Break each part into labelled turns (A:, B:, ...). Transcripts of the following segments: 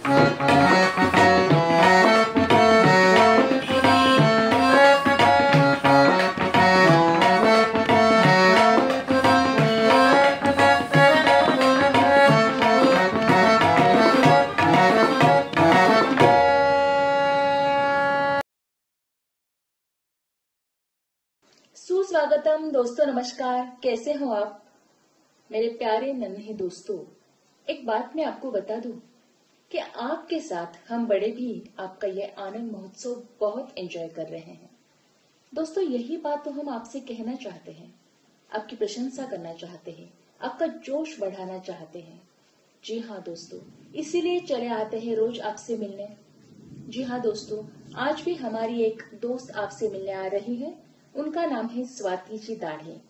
A: सुस्वागतम दोस्तों, नमस्कार। कैसे हो आप मेरे प्यारे नन्हे दोस्तों। एक बात मैं आपको बता दूं कि आपके साथ हम बड़े भी आपका ये आनंद महोत्सव बहुत एंजॉय कर रहे हैं। दोस्तों, यही बात तो हम आपसे कहना चाहते हैं, आपकी प्रशंसा करना चाहते हैं, आपका जोश बढ़ाना चाहते हैं। जी हाँ दोस्तों, इसीलिए चले आते हैं रोज आपसे मिलने। जी हाँ दोस्तों, आज भी हमारी एक दोस्त आपसे मिलने आ रही है। उनका नाम है स्वाति जी दाढ़े।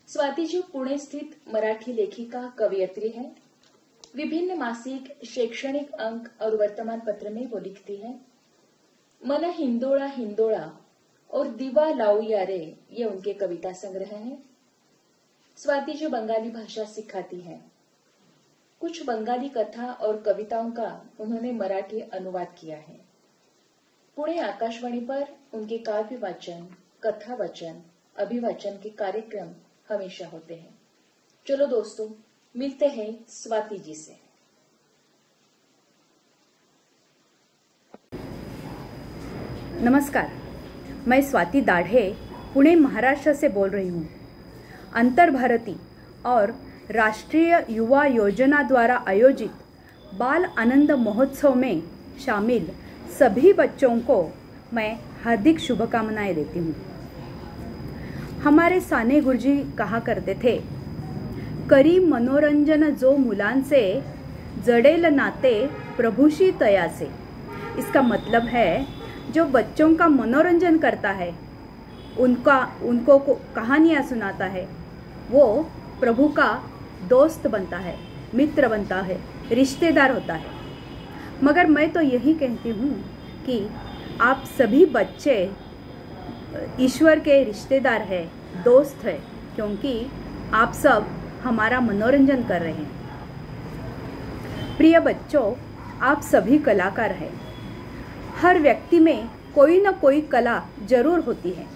A: स्वाति जी पुणे स्थित मराठी लेखिका, कवयित्री है। विभिन्न मासिक, शैक्षणिक अंक और वर्तमान पत्र में वो लिखती है। मन हिंदोळा हिंदोळा और दिवा लाऊया रे, ये उनके कविता संग्रह है। स्वाति जी बंगाली भाषा सिखाती है। कुछ बंगाली कथा और कविताओं का उन्होंने मराठी अनुवाद किया है। पुणे आकाशवाणी पर उनके काव्य वाचन, कथा वाचन, अभिवाचन के कार्यक्रम हमेशा होते हैं। चलो दोस्तों, मिलते हैं स्वाति जी से।
B: नमस्कार, मैं स्वाति दाढ़े पुणे महाराष्ट्र से बोल रही हूँ। अंतर भारती और राष्ट्रीय युवा योजना द्वारा आयोजित बाल आनंद महोत्सव में शामिल सभी बच्चों को मैं हार्दिक शुभकामनाएं देती हूँ। हमारे साने गुरुजी कहा करते थे, करी मनोरंजन जो मुलांचे, जडेल नाते प्रभुशी तयाचे। इसका मतलब है, जो बच्चों का मनोरंजन करता है, उनको कहानियाँ सुनाता है, वो प्रभु का दोस्त बनता है, मित्र बनता है, रिश्तेदार होता है। मगर मैं तो यही कहती हूँ कि आप सभी बच्चे ईश्वर के रिश्तेदार हैं, दोस्त हैं, क्योंकि आप सब हमारा मनोरंजन कर रहे हैं। प्रिय बच्चों, आप सभी कलाकार हैं। हर व्यक्ति में कोई न कोई कला जरूर होती है,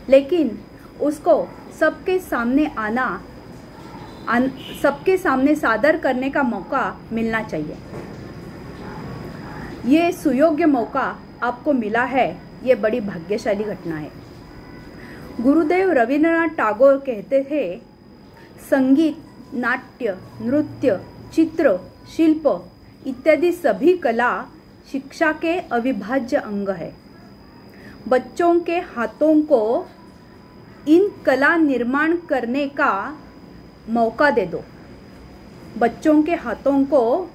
B: लेकिन उसको सबके सामने सादर करने का मौका मिलना चाहिए। ये सुयोग्य मौका आपको मिला है, ये बड़ी भाग्यशाली घटना है। गुरुदेव रविन्द्रनाथ टैगोर कहते थे, संगीत, नाट्य, नृत्य, चित्र, शिल्प इत्यादि सभी कला शिक्षा के अविभाज्य अंग है। बच्चों के हाथों को इन कला निर्माण करने का मौका दे दो। बच्चों के हाथों को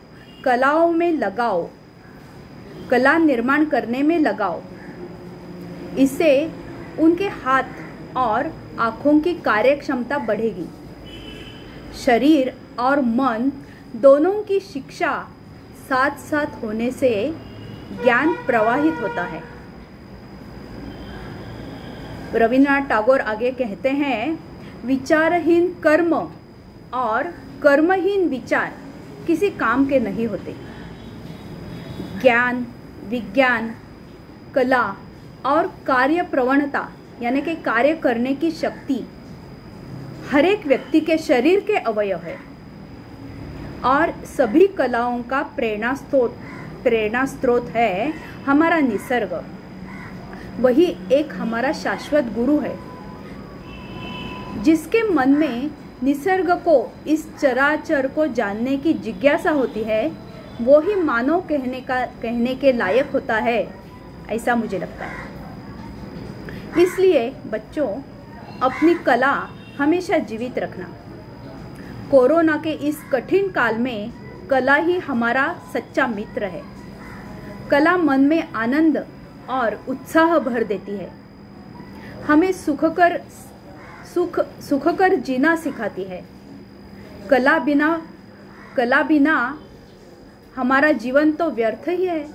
B: कलाओं में लगाओ, कला निर्माण करने में लगाओ। इससे उनके हाथ और आँखों की कार्यक्षमता बढ़ेगी। शरीर और मन दोनों की शिक्षा साथ साथ होने से ज्ञान प्रवाहित होता है। रविन्द्रनाथ टैगोर आगे कहते हैं, विचारहीन कर्म और कर्महीन विचार किसी काम के नहीं होते। ज्ञान, विज्ञान, कला और कार्य प्रवणता यानी कि कार्य करने की शक्ति हर एक व्यक्ति के शरीर के अवयव है, और सभी कलाओं का प्रेरणा स्रोत है हमारा निसर्ग। वही एक हमारा शाश्वत गुरु है। जिसके मन में निसर्ग को, इस चराचर को जानने की जिज्ञासा होती है, वो ही मानव कहने के लायक होता है, ऐसा मुझे लगता है। इसलिए बच्चों, अपनी कला हमेशा जीवित रखना। कोरोना के इस कठिन काल में कला ही हमारा सच्चा मित्र है। कला मन में आनंद और उत्साह भर देती है। हमें सुखकर जीना सिखाती है। कला बिना हमारा जीवन तो व्यर्थ ही है,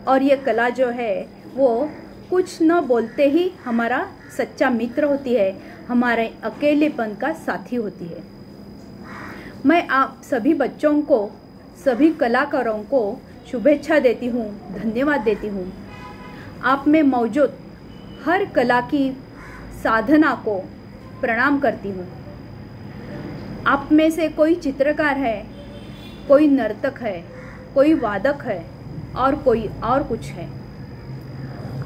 B: और ये कला जो है वो कुछ न बोलते ही हमारा सच्चा मित्र होती है, हमारे अकेलेपन का साथी होती है। मैं आप सभी बच्चों को, सभी कलाकारों को शुभेच्छा देती हूँ, धन्यवाद देती हूँ। आप में मौजूद हर कला की साधना को प्रणाम करती हूँ। आप में से कोई चित्रकार है, कोई नर्तक है, कोई वादक है और कोई और कुछ है।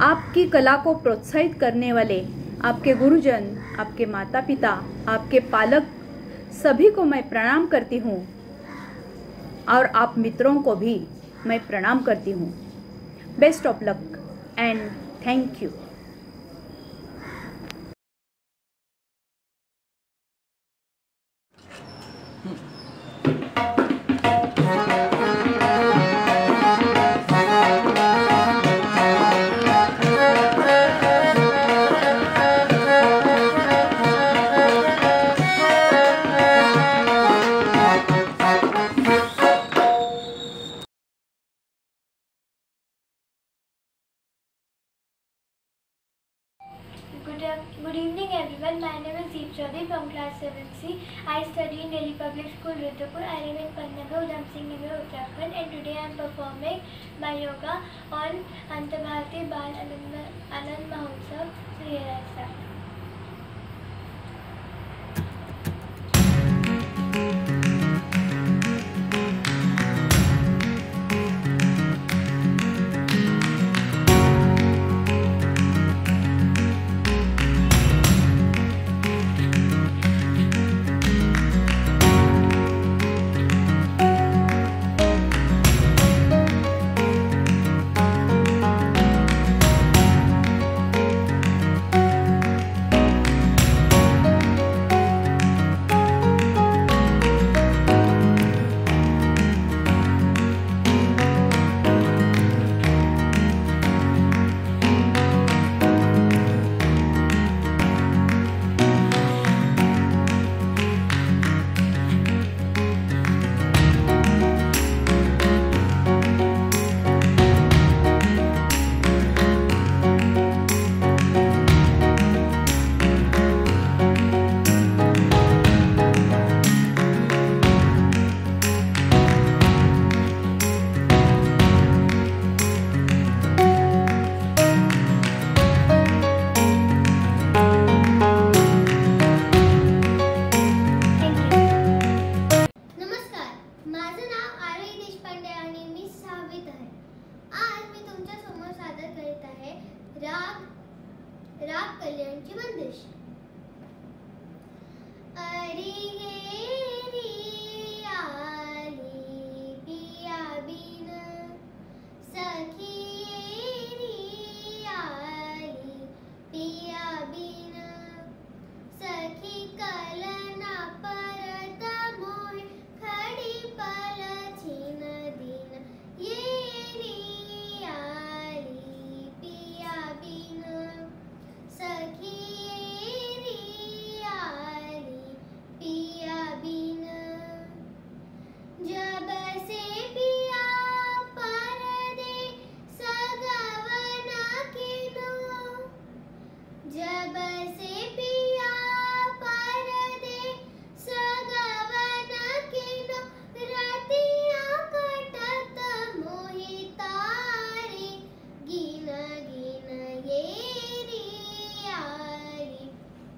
B: आपकी कला को प्रोत्साहित करने वाले आपके गुरुजन, आपके माता पिता, आपके पालक सभी को मैं प्रणाम करती हूँ और आप मित्रों को भी मैं प्रणाम करती हूँ। Best of luck and thank you.
C: Good evening everyone. My name is Deep Chaudhary from class 7C. I study in Delhi Public School, Rudrapur. I live in Pantnagar, Udham Nagar, Uttarakhand, and today I am performing my yoga on Antar Bharati Bal Anand Mahotsav. So here I start. राग कल्याणची बंदिश। अरे रे आली पिया बिन सखी रे आली पिया बिन सखी कलना परत मोह खड़ी पल छिन दिन ये रे आली पिया बिन सखी रे आली पिया बिन जब से पिया परदे सगवन किनो जब से पिया परदे सगवन किनो रतिया कटत मोहि तारे गिन गिन ये रे आली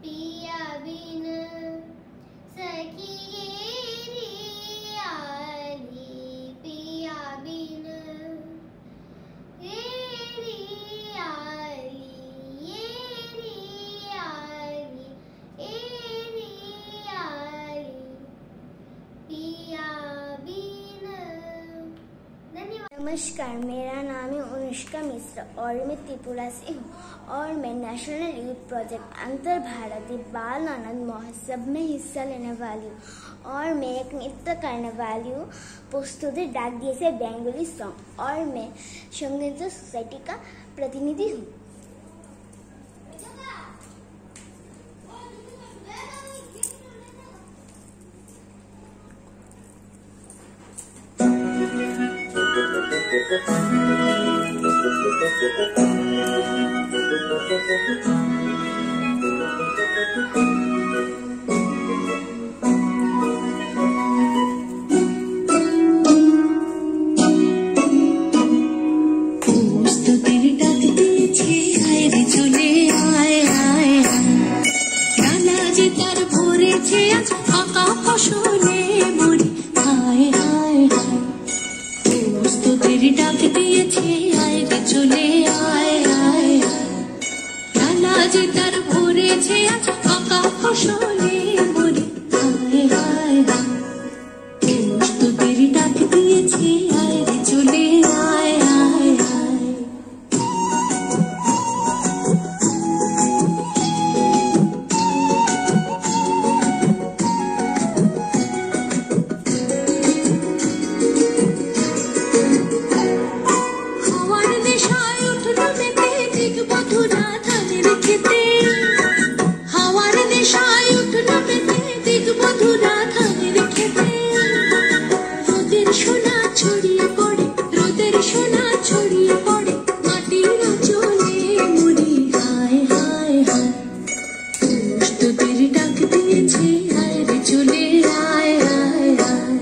C: पिया बिन सखी रे आली पिया बिन रे आली ये रे आली पिया बिन। धन्यवाद।
D: नमस्कार, मेरा नाम है अनुष्का मिश्रा और मैं त्रिपुरा से हूँ और मैं नेशनल यूथ प्रोजेक्ट अंतर भारतीय बाल आनंद महोत्सव में हिस्सा लेने वाली हूँ और मैं एक नृत्य करने वाली हूँ प्रस्तुति डाक दिए से बेंगोली सॉन्ग और मैं संगीत सोसाइटी का प्रतिनिधि हूँ।
E: দিয়েছে আয় রে চলে আয় আয় আয়। হাওয়ার নেশায় উঠলো মেতে দেখব ধুরা ধানের খেতে। হাওয়ার নেশায় উঠলো মেতে দেখব ধুরা ধানের খেতে। রোদের সোনা ছড়িয়ে পড়ে, রোদের সোনা ছড়িয়ে পড়ে মাটির আঁচলে মরি হায় হায় হায়। পুরুষ তোদের ডাক দিয়েছে আয় রে চলে আয় আয় আয়।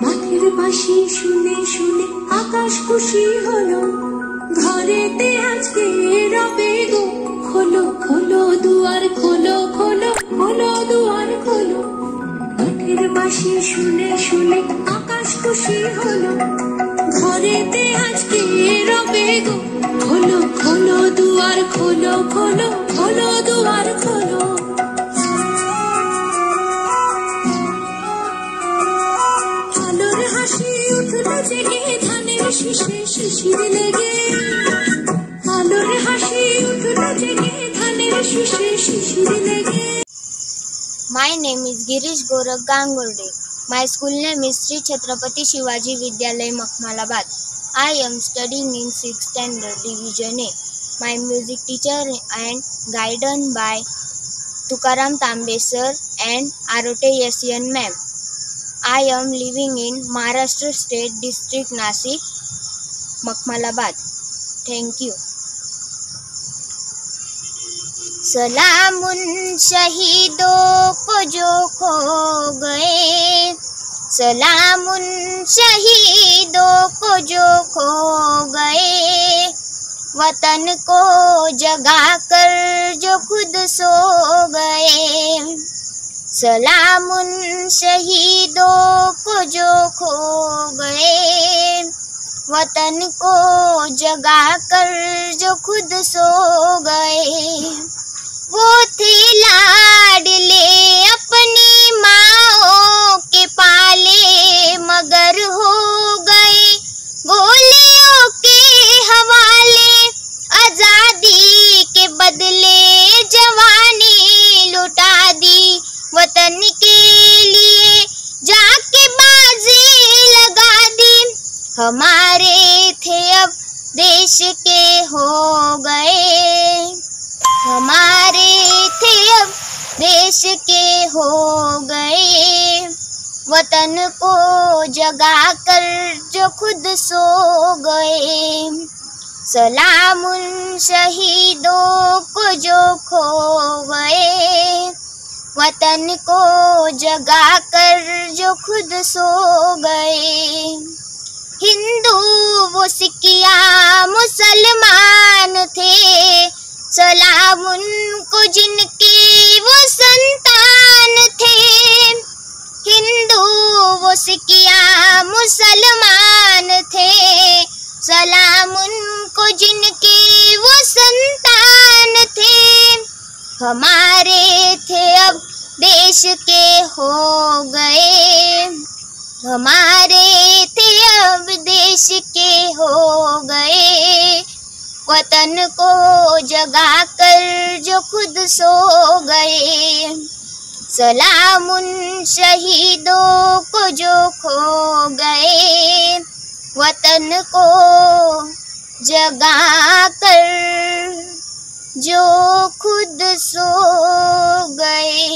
E: মাঠের বাঁশি শুনে শুনে আকাশ খুশি হলো। ঘরেতে আজকে রবে গো খোলো খোলো দুয়ার খোলো খোলো খোলো দুয়ার খোলো। মাঠের বাঁশি শুনে শুনে আকাশ খুশি হলো। ঘরেতে আজকে রবে গো খোলো খোলো দুয়ার খোলো খোলো খোলো দুয়ার খোলো। আলোর হাসি উঠলো জেগে ধানের শীষে শিশির লেগে। আলোর হাসি উঠলো জেগে ধানের শীষে শিশির লেগে।
F: My name is Girish Gorak Gangurde. My school name is Sri Chhatrapati Shivaji Vidyalaya, Makhmalabad. I am studying in 6th standard Division A. My music teacher and guided by Tukaram Tambe sir and Arote Yasian ma'am. I am living in Maharashtra State District Nasik, Makhmalabad. Thank you. सलामुन शहीदों को जो खो गए, सलामुन शहीदों को जो खो गए, वतन को जगा कर जो खुद सो गए। सलामुन शहीदों को जो खो गए, वतन को जगा कर जो खुद सो गए। वो थे लाडले अपनी माँओं के पाले, मगर हो गए गोलियों के हवाले। आजादी के बदले जवानी लुटा दी, वतन के लिए जाके बाजी लगा दी। हमारे थे अब देश के हो गए, हमारे थे अब देश के हो गए। वतन को जगा कर जो खुद सो गए। सलामुन शहीदों को जो खो गए, वतन को जगा कर जो खुद सो गए। हिंदू वो सिख या मुसलमान थे, सलाम उनको जिनके वो संतान थे। हिंदू वो सिख या मुसलमान थे, सलाम उनको जिनके वो संतान थे। हमारे थे अब देश के हो गए, हमारे थे अब देश के हो गए। वतन को जगा कर जो खुद सो गए। सलाम उन शहीदों को जो खो गए, वतन को जगा कर जो खुद सो गए।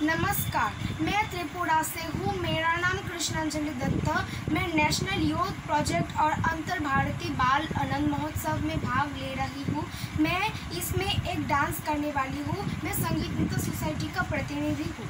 G: नमस्कार, मैं त्रिपुरा से हूँ। मेरा नाम कृष्णांजलि दत्त। मैं नेशनल यूथ प्रोजेक्ट और अंतर भारतीय बाल आनंद महोत्सव में भाग ले रही हूँ। मैं इसमें एक डांस करने वाली हूँ। मैं संगीत नृत्य सोसाइटी का प्रतिनिधि हूँ।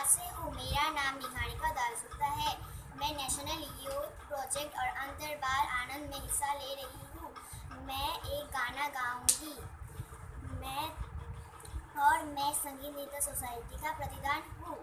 D: त्रिपुरा से हूँ। मेरा नाम निहारिका दासगुप्ता है। मैं नेशनल यूथ प्रोजेक्ट और अंतर बाल आनंद में हिस्सा ले रही हूँ। मैं एक गाना गाऊंगी। मैं संगीत नृत्य सोसाइटी का प्रतिनिधि हूँ।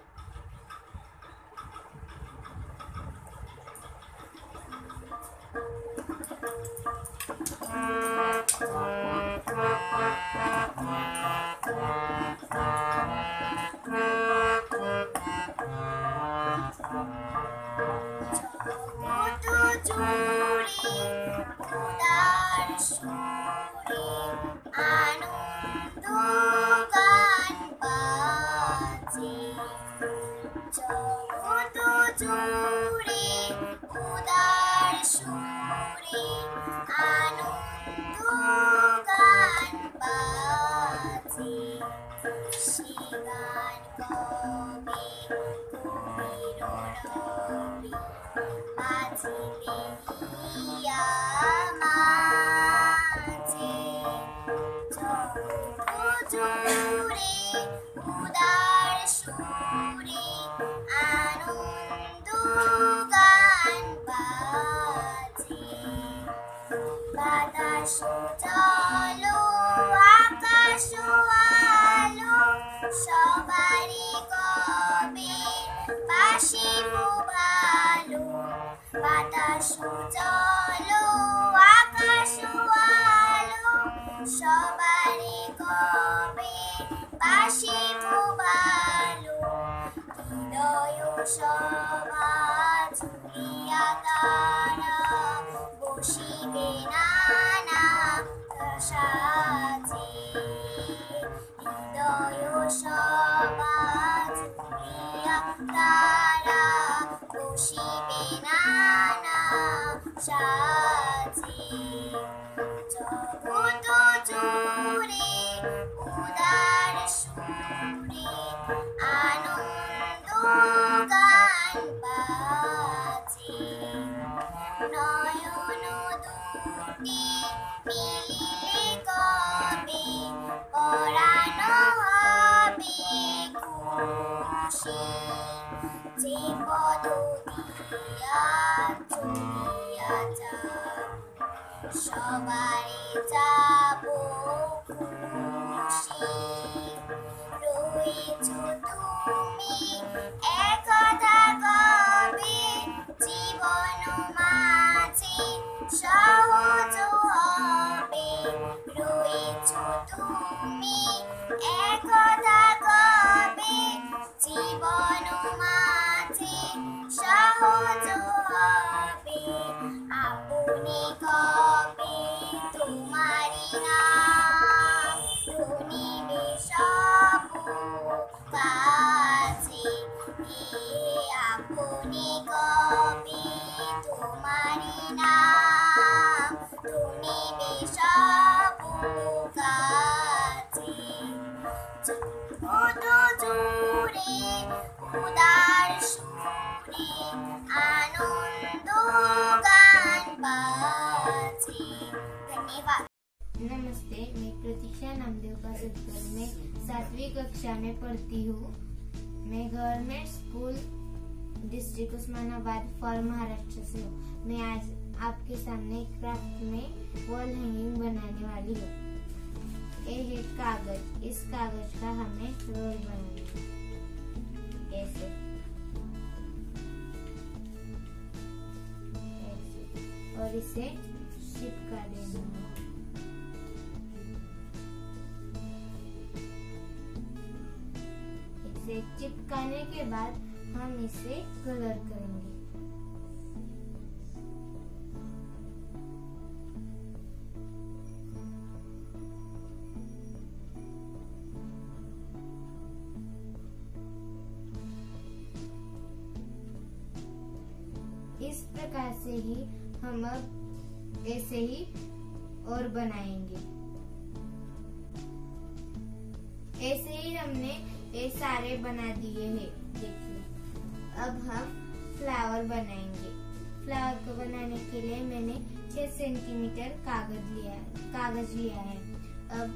F: नमस्ते, मैं प्रतीक्षा नामदेव का सत्तर में 7वीं कक्षा में पढ़ती हूँ। मैं government school district Osmanabad for Maharashtra से हूँ। मैं आज आपके सामने क्राफ्ट में वॉल हैंगिंग बनाने वाली हूँ। ये है कागज। इस कागज का हमें रोल बनाना है ऐसे और इसे चिपका देना है। इसे चिपकाने के बाद हम इसे कलर करेंगे। इस प्रकार से ही हम अब ऐसे ही और बनाएंगे। ऐसे ही हमने ये सारे बना दिए हैं। देखिए, अब हम फ्लावर बनाएंगे। फ्लावर को बनाने के लिए मैंने 6 सेंटीमीटर कागज लिया है। अब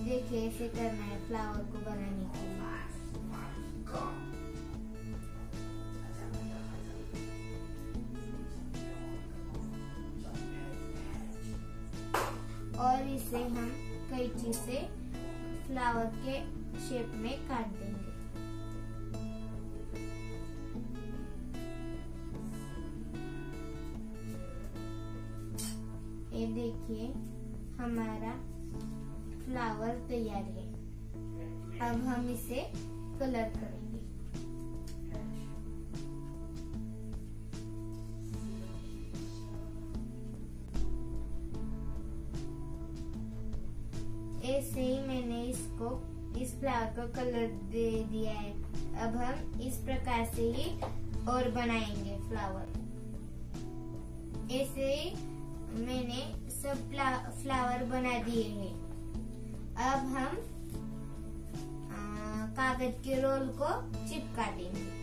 F: देखिए ऐसे करना है फ्लावर को बनाने के लिए। इसे हम कैंची से फ्लावर के शेप में काट देंगे। ये देखिए हमारा फ्लावर तैयार है। अब हम इसे कलर करेंगे। ऐसे ही मैंने इसको इस फ्लावर को कलर दे दिया है। अब हम इस प्रकार से ही और बनाएंगे फ्लावर। ऐसे ही मैंने सब फ्लावर बना दिए हैं। अब हम कागज के रोल को चिपका देंगे।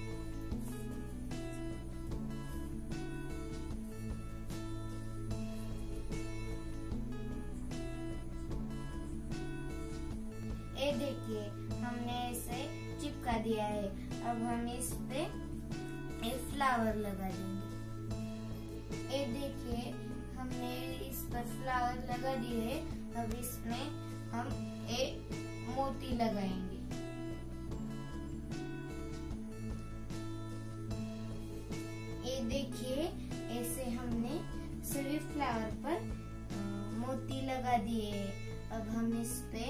F: ये देखिए हमने इसे चिपका दिया है। अब हम इस पे एक फ्लावर लगा देंगे। ये देखिए हमने इस पर फ्लावर लगा दिए है। अब इसमें हम एक मोती लगाएंगे। ये देखिए ऐसे हमने सभी फ्लावर पर मोती लगा दिए है। अब हम इस पे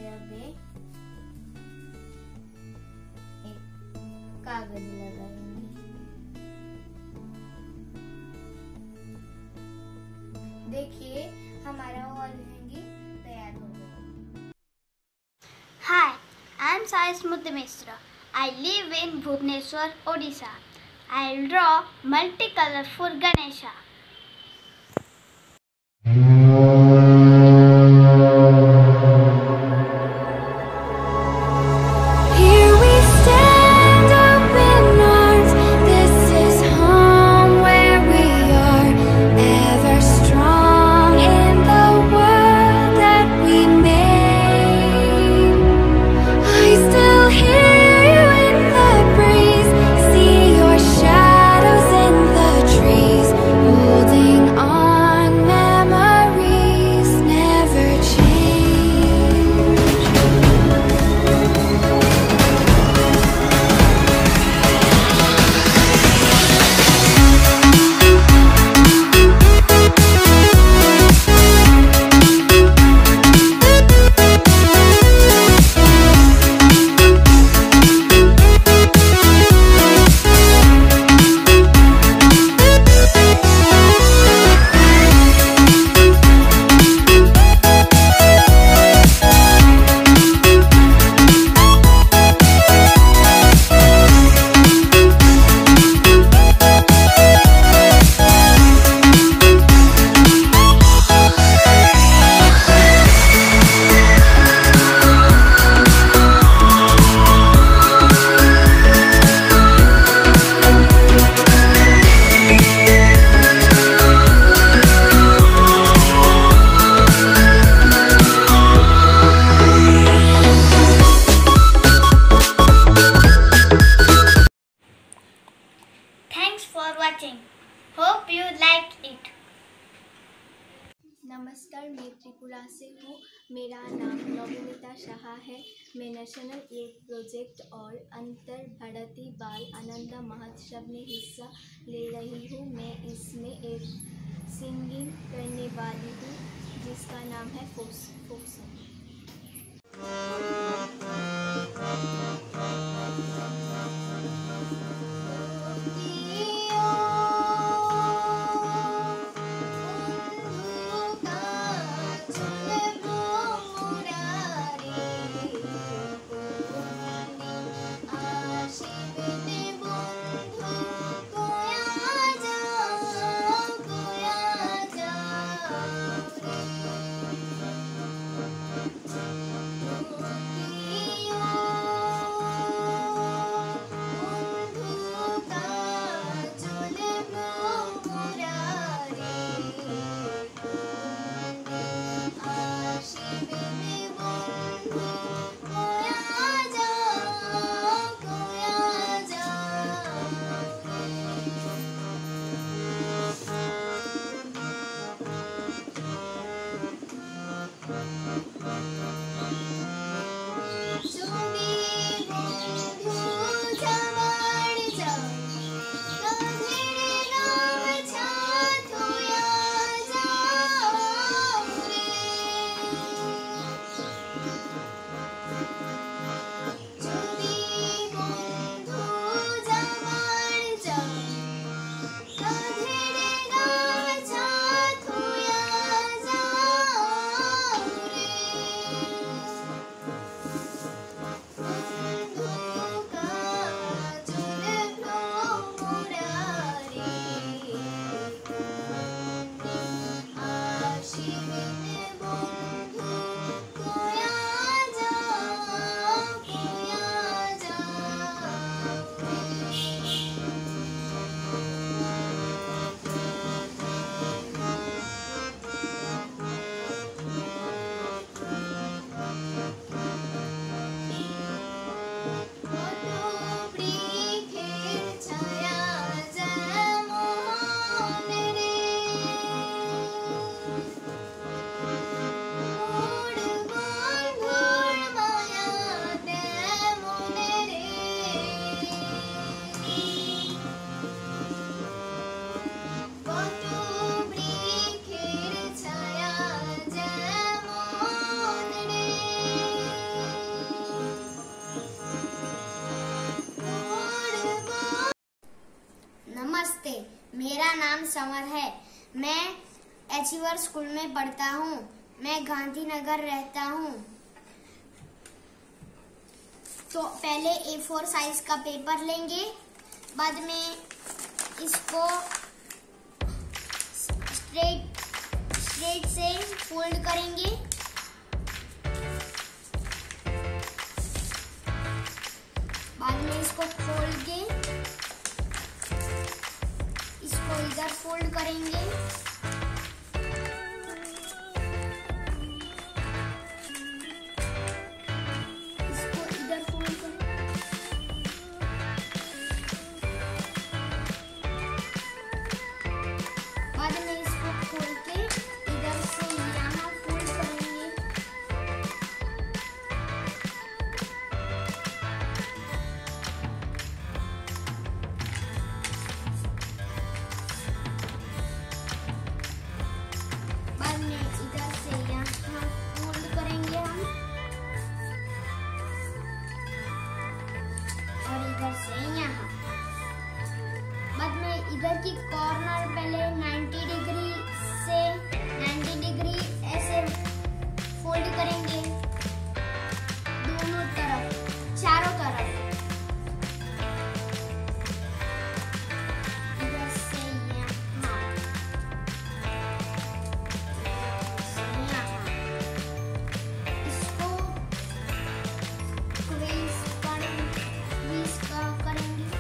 F: अब एक कागज लगाएंगे। देखिए हमारा वॉल हैंगिंग तैयार हो गया।
C: Hi, I am Sai Smriti Mishra. I live in Bhubaneswar, Odisha. I will draw multicolorful Ganesha.
E: Here we stand up in arms. This is home where we are, ever strong in the world that we made. I still hear you in the breeze, see your shadows in the trees, holding on. Memories never change.
C: Thanks for watching. Hope you like it.
H: नमस्कार, मैं त्रिपुरा से हूँ। मेरा नाम नवनीता शाह है। मैं national youth project और अंतर भारतीय बाल आनंद महोत्सव में हिस्सा ले रही हूँ। मैं इसमें एक सिंगिंग करने वाली हूँ जिसका नाम है फोक सॉन्ग।
D: समर है। मैं अचीवर स्कूल में पढ़ता हूँ। मैं गांधीनगर रहता हूँ। तो पहले A4 साइज का पेपर लेंगे, बाद में इसको स्ट्रेट से फोल्ड करेंगे। बाद में इसको खोल के इसको इधर फोल्ड करेंगे। इसको इधर फोल्ड करेंगे। बाद में इसको खोल के इधर से यहाँ फोल्ड करेंगे। बाद में इधर से यहाँ फोल्ड करेंगे हम, और इधर से यहाँ। बाद में इधर की कॉर्नर पहले 90 डिग्री ऐसे फोल्ड करेंगे, दोनों तरफ, चारों तरफ। इधर से यहाँ, इसको क्रीज का करेंगे।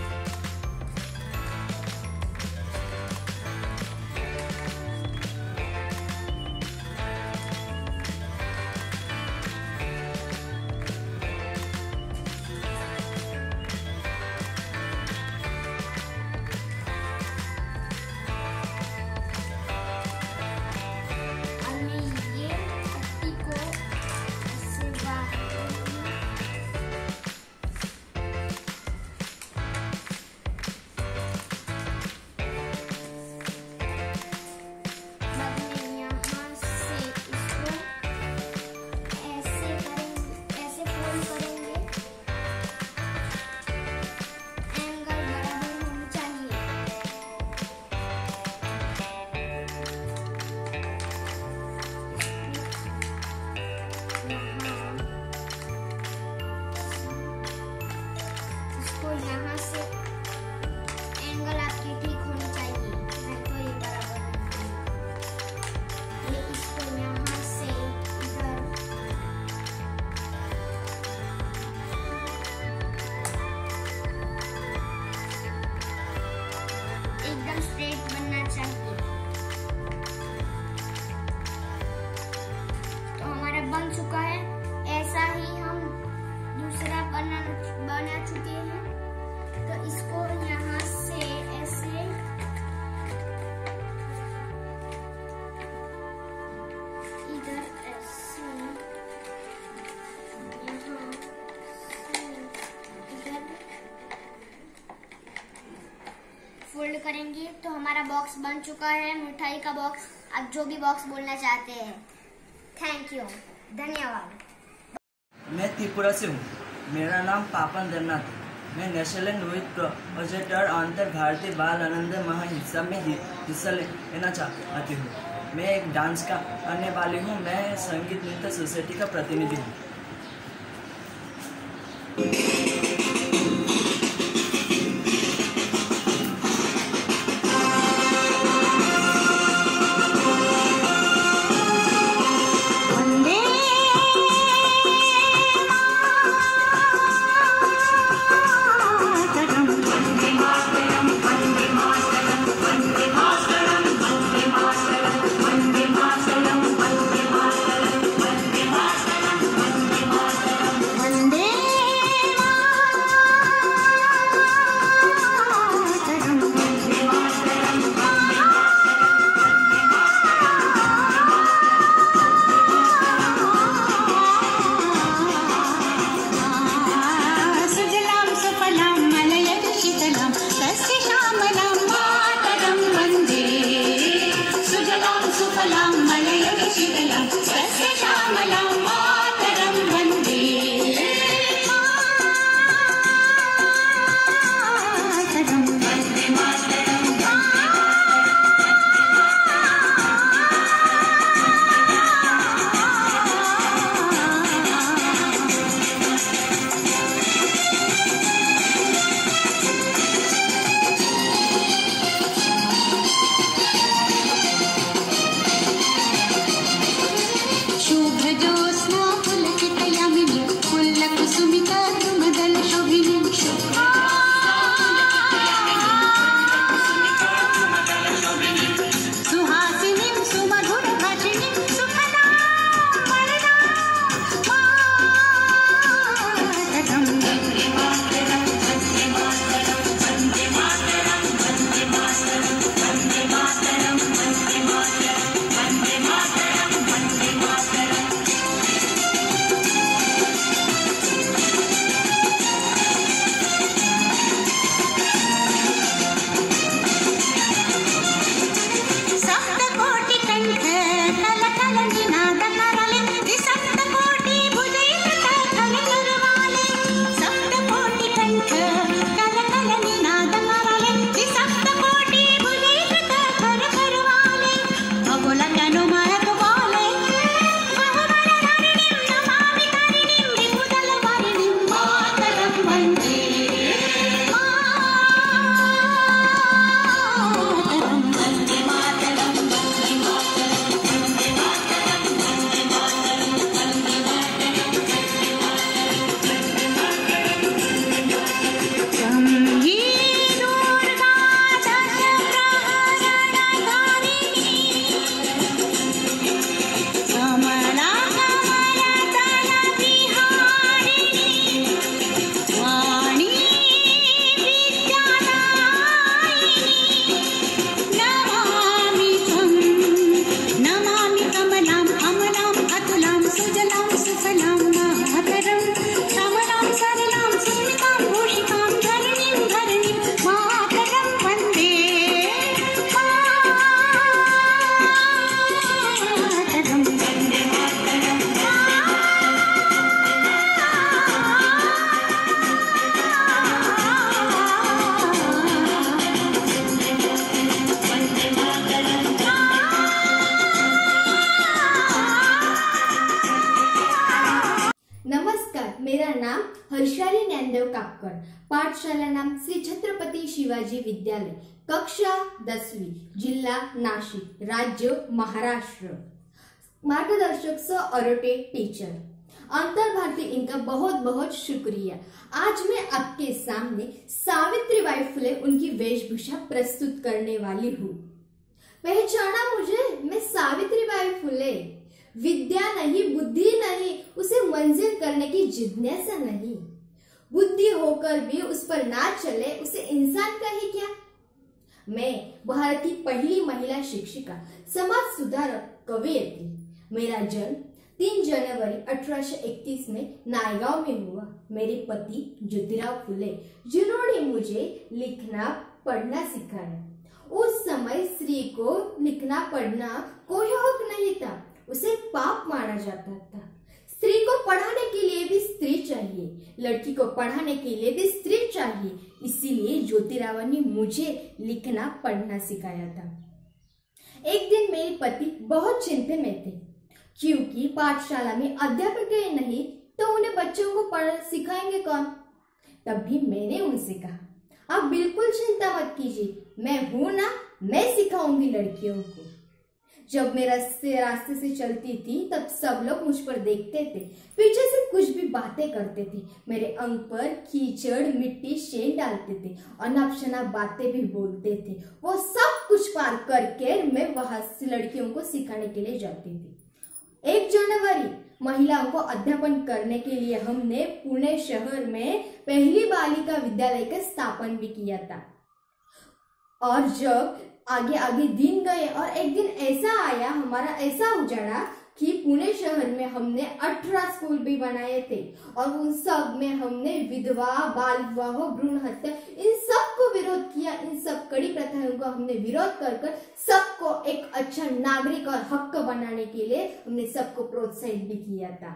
D: यहाँ से एंगल आपकी ठीक होनी चाहिए, नहीं तो ये बराबर नहीं। ये इसको यहाँ से इधर एकदम स्ट्रेट बनना चाहिए। तो हमारा बन चुका है। ऐसा ही हम दूसरा बना चुके हैं। तो इसको यहाँ से ऐसे इधर ऐसे यहाँ इधर फोल्ड करेंगे। तो हमारा बॉक्स बन चुका है, मिठाई का बॉक्स। आप जो भी बॉक्स बोलना चाहते हैं। थैंक यू, धन्यवाद।
I: मैं त्रिपुरा से हूँ। मेरा नाम पापन देवनाथ है। मैं नेशनल यूथ प्रोजेक्ट और अंतर भारतीय बाल आनंद महोत्सव में हिस्सा लेना चाहती हूँ। मैं एक डांस का करने वाली हूँ। मैं संगीत नृत्य सोसाइटी का प्रतिनिधि हूँ।
E: Vande
J: नाम हर्षाली ज्ञानदेव कापकर, पाठशाला नाम श्री छत्रपति शिवाजी विद्यालय, कक्षा 10वीं, जिला नाशिक, राज्य महाराष्ट्र। मार्गदर्शक सर अरोटे टीचर। अंतर भारती इनका बहुत बहुत शुक्रिया। आज मैं आपके सामने सावित्रीबाई फुले उनकी वेशभूषा प्रस्तुत करने वाली हूँ। पहचाना मुझे? मैं सावित्रीबाई फुले। विद्या नहीं, बुद्धि नहीं, उसे मंजिल करने की जिज्ञासा नहीं। बुद्धि होकर भी उस पर ना चले, उसे इंसान कहे क्या? मैं भारत की पहली महिला शिक्षिका, समाज सुधारक, कवयित्री। मेरा जन्म 3 जनवरी 1831 में नायगांव में हुआ। मेरे पति ज्योतिराव फुले, जिन्होंने मुझे लिखना पढ़ना सिखाया। उस समय स्त्री को लिखना पढ़ना कोई हक नहीं था, उसे पाप माना जाता था। स्त्री को पढ़ाने के लिए भी स्त्री चाहिए, लड़की को पढ़ाने के लिए भी स्त्री चाहिए। इसीलिए ज्योतिराव ने मुझे लिखना पढ़ना सिखाया था। एक दिन मेरे पति बहुत चिंता में थे, क्योंकि पाठशाला में अध्यापक ही नहीं तो उन्हें बच्चों को पढ़ सिखाएंगे कौन? तभी मैंने उनसे कहा, आप बिल्कुल चिंता मत कीजिए, मैं हूं ना, मैं सिखाऊंगी लड़कियों को। जब मैं रास्ते से चलती थी तब सब लोग मुझ पर देखते थे, पीछे से कुछ भी बातें करते थे, मेरे अंग पर कीचड़ मिट्टी शेन डालते थे, अनाप शनाप बातें भी बोलते थे। वो सब कुछ पार करके मैं वहां से लड़कियों को सिखाने के लिए जाती थी। 1 जनवरी महिलाओं को अध्यापन करने के लिए हमने पुणे शहर में पहली बालिका विद्यालय का स्थापन भी किया था। और जब आगे आगे दिन गए और एक दिन ऐसा आया, हमारा ऐसा उजाड़ा कि पुणे शहर में हमने 18 स्कूल भी बनाए थे और उन सब में हमने विधवा, बाल विवाह, भ्रूण हत्या, इन सब को विरोध किया। इन सब कड़ी प्रथाओं को हमने विरोध कर सबको एक अच्छा नागरिक और हक बनाने के लिए हमने सबको प्रोत्साहित भी किया था।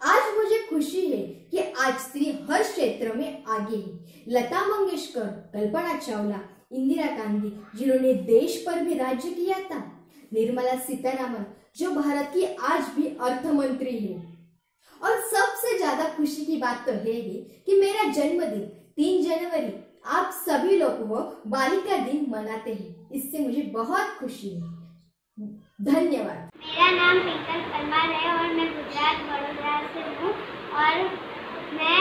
J: आज मुझे खुशी है कि आज स्त्री हर क्षेत्र में आगे है। लता मंगेशकर, कल्पना चावला, इंदिरा गांधी, जिन्होंने देश पर भी राज्य किया था, निर्मला सीतारामन, जो भारत की आज भी अर्थ मंत्री है। और सबसे ज्यादा खुशी की बात तो है कि मेरा जन्मदिन 3 जनवरी आप सभी लोग वो बालिका दिन मनाते हैं। इससे मुझे बहुत खुशी है। धन्यवाद।
C: मेरा नाम पीतल परमार है और मैं गुजरात वडोदरा से हूँ और मैं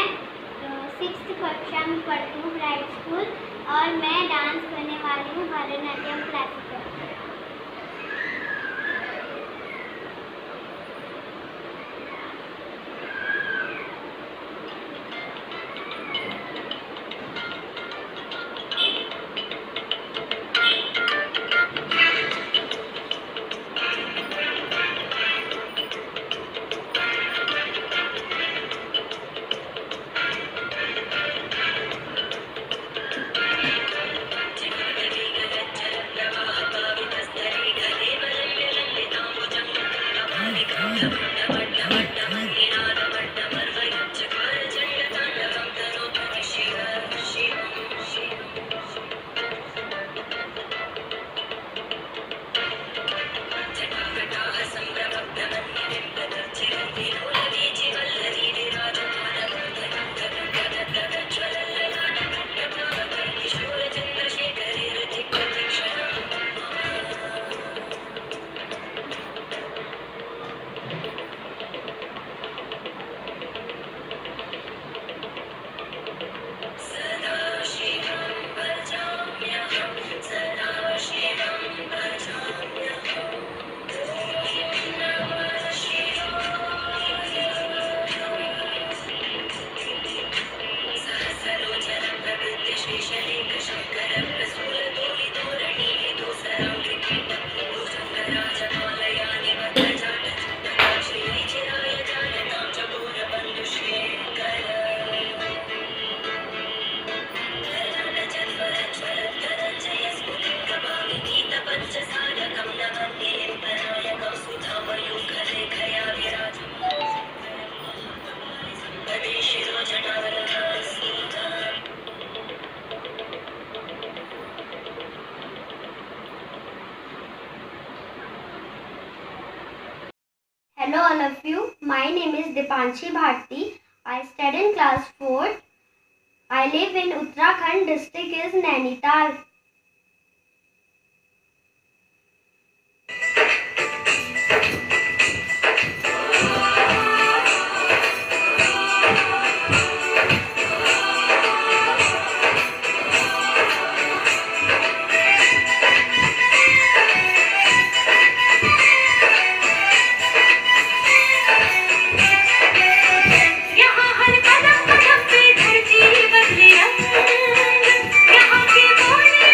C: 6th कक्षा में पढ़ती हूँ, ब्राइट स्कूल, और मैं डांस करने वाली हूँ, Bharatanatyam classical.
K: Hello all of you, my name is Dipanshi Bharti.
C: I study in class 4. I live in Uttarakhand. District is Nainital.
E: यहाँ के बोले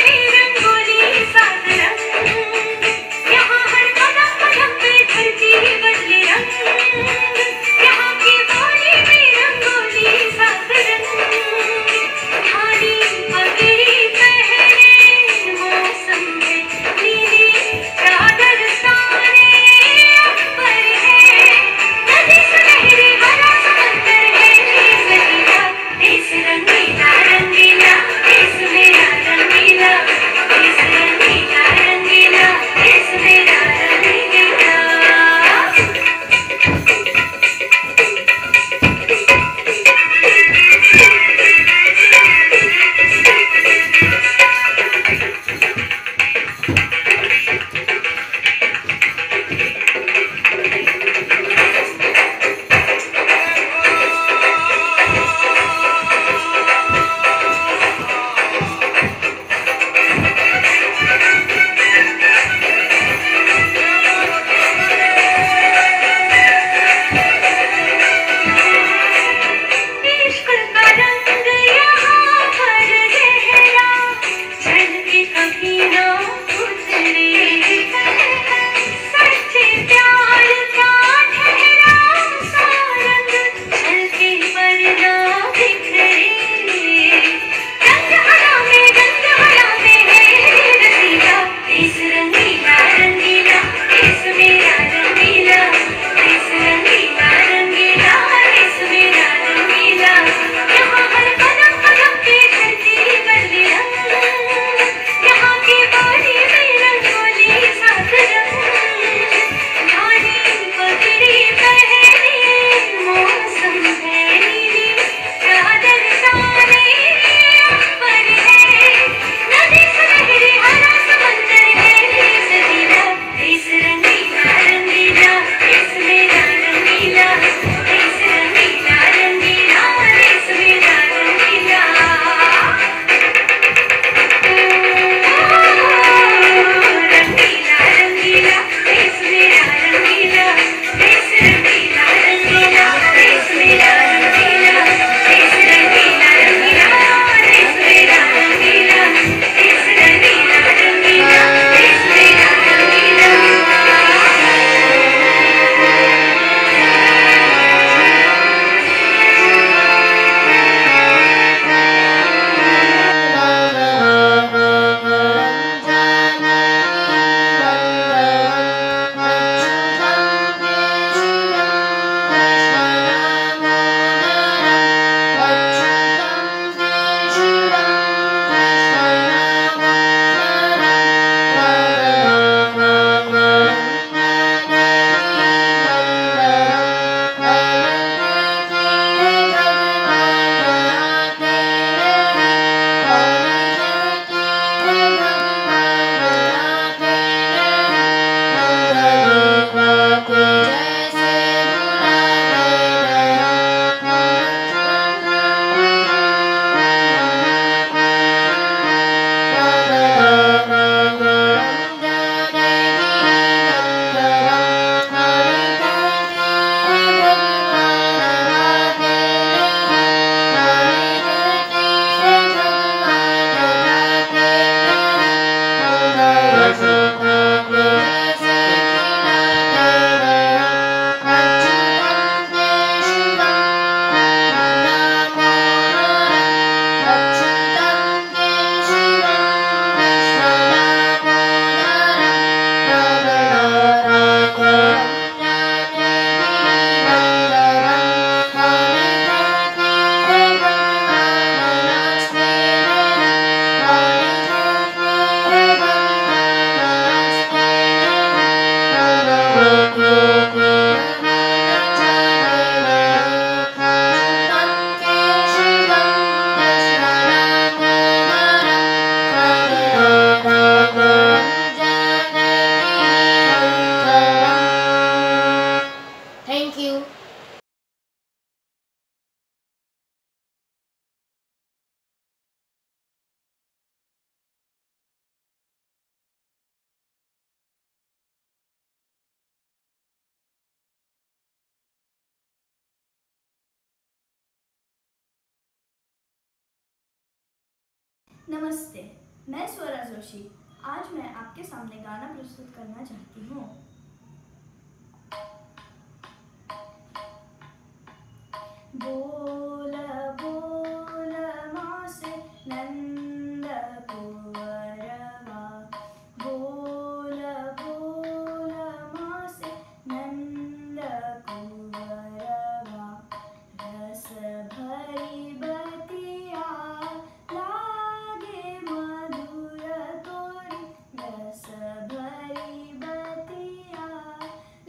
K: नमस्ते, मैं स्वरा जोशी। आज मैं आपके सामने गाना प्रस्तुत करना चाहती हूँ। बोल बोल मासे नंद कुंवरवा, बोल बोल मासे नंद कुंवरवा, रस भरी बतिया लागे मधुर तोरी, रस भरी बतिया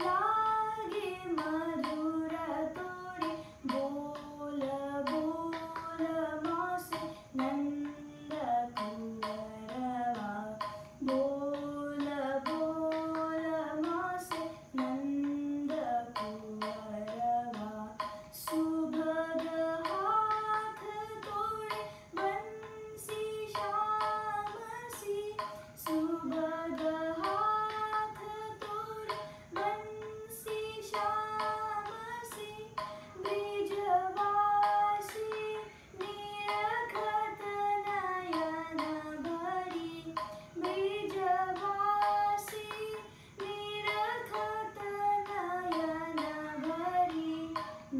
K: लागे मधुर तोरी, बोल बोल मासे नंद कुंवरवा, बोल बोल मासे नंद कुंवरवा, सुभग हाथ तोड़े बंसी श्यामसी, सुभग हाथ तोड़े बंसी श्यामसी, ब्रिजवासी निरखत नयन भरी, ब्रिजवासी निरखत नयन भरी,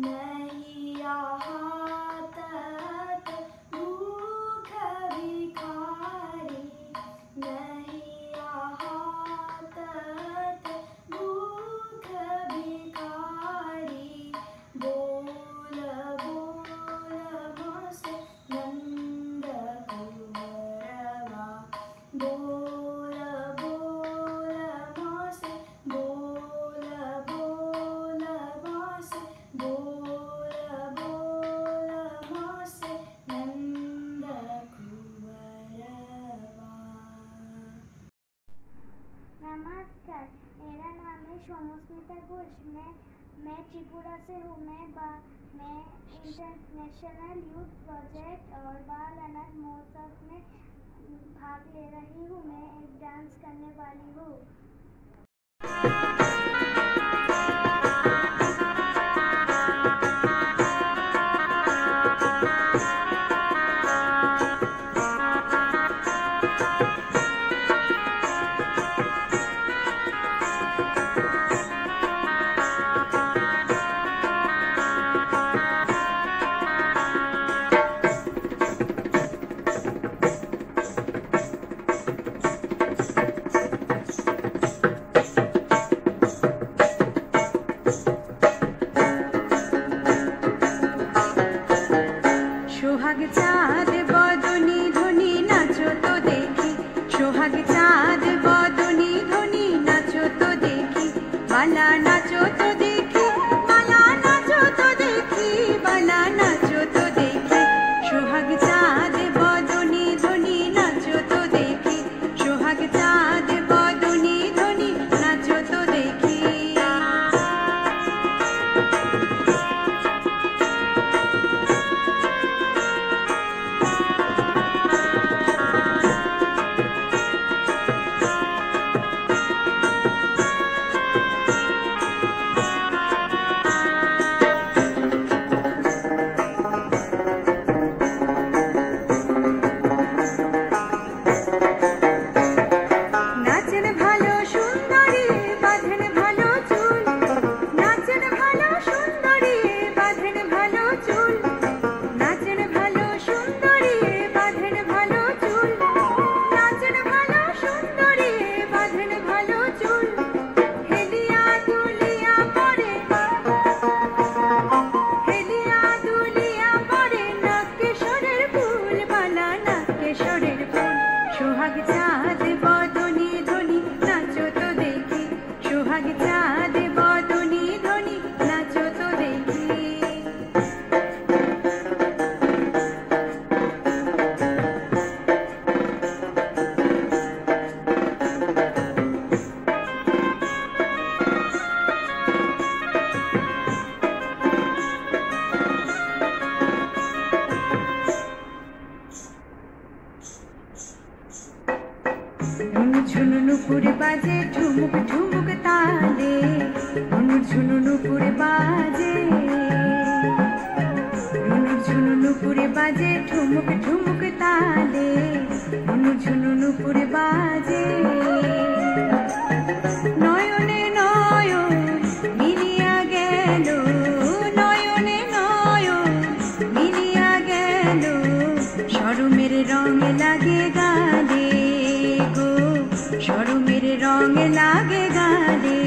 K: नैया हातत भूख भिखारी, नैया हातत भूख भिखारी, बोल बोल मासे नंद कुंवरवा, बोल बोल मासे, बोल बोल मासे, बोल बोल मासे नंद कुंवरवा।
C: नमस्कार, मेरा नाम है सोमुस्मिता घोष। मैं त्रिपुरा से हूँ। मैं इंटरनेशनल यूथ प्रोजेक्ट और बाल अनाथ महोत्सव में भाग ले रही हूँ। मैं एक डांस करने वाली हूँ।
B: সোহাগ চাঁদ বদনী ধ্বনি নাচো তো দেখি, সোহাগ চাঁদ বদনী ধ্বনি নাচো তো দেখি, বালা নাচো তো দেখি, বালা নাচো তো দেখি, বালা নাচো তো দেখি, সোহাগ চাঁদ বদনী ধ্বনি নাচো তো দেখি, সোহাগ চাঁদ বদনী ধ্বনি নাচো তো দেখি। নাচেন ভালো সুন্দরী বাঁধেন ভালো চুল, নাচেন ভালো সুন্দরী বাঁধেন ভালো চুল, নাচেন ভালো সুন্দরী বাঁধেন ভালো চুল, নাচেন ভালো সুন্দরী বাঁধেন ভালো চুল, হেলিয়া দুলিয়া পরে, হেলিয়া দুলিয়া পরে নাকেশ্বরের ফুল, বালা নাকেশ্বরের ফুল, সোহাগ চাঁদ বদনী ধ্বনি নাচো তো দেখি, সোহাগ চাঁদ বদনী ধ্বনি নাচো তো দেখি। ঝুনু নুপুর বাজে ঠুমুক ঠুমুক তালে, ঝুনু নুপুর বাজে, ঝুনু নুপুর বাজে ঠুমুক ঠুমুক তালে, ঝুনুঝুনু পুরে বাজে নয়নে নয়ন মিলিয়া গেল নয়নে নয়ন মিলিয়া গেল শরমের রং লাগে গালে গো শরমের রং লাগে গালে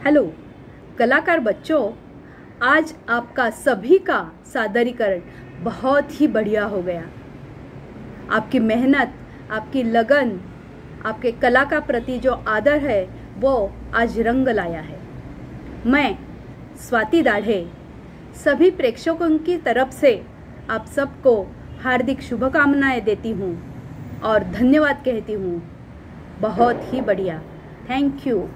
B: हेलो कलाकार बच्चों, आज आपका सभी का सादरीकरण बहुत ही बढ़िया हो गया। आपकी मेहनत, आपकी लगन, आपके कला का प्रति जो आदर है वो आज रंग लाया है। मैं स्वाति दाढ़े सभी प्रेक्षकों की तरफ से आप सबको हार्दिक शुभकामनाएं देती हूँ और धन्यवाद कहती हूँ। बहुत ही बढ़िया, थैंक यू।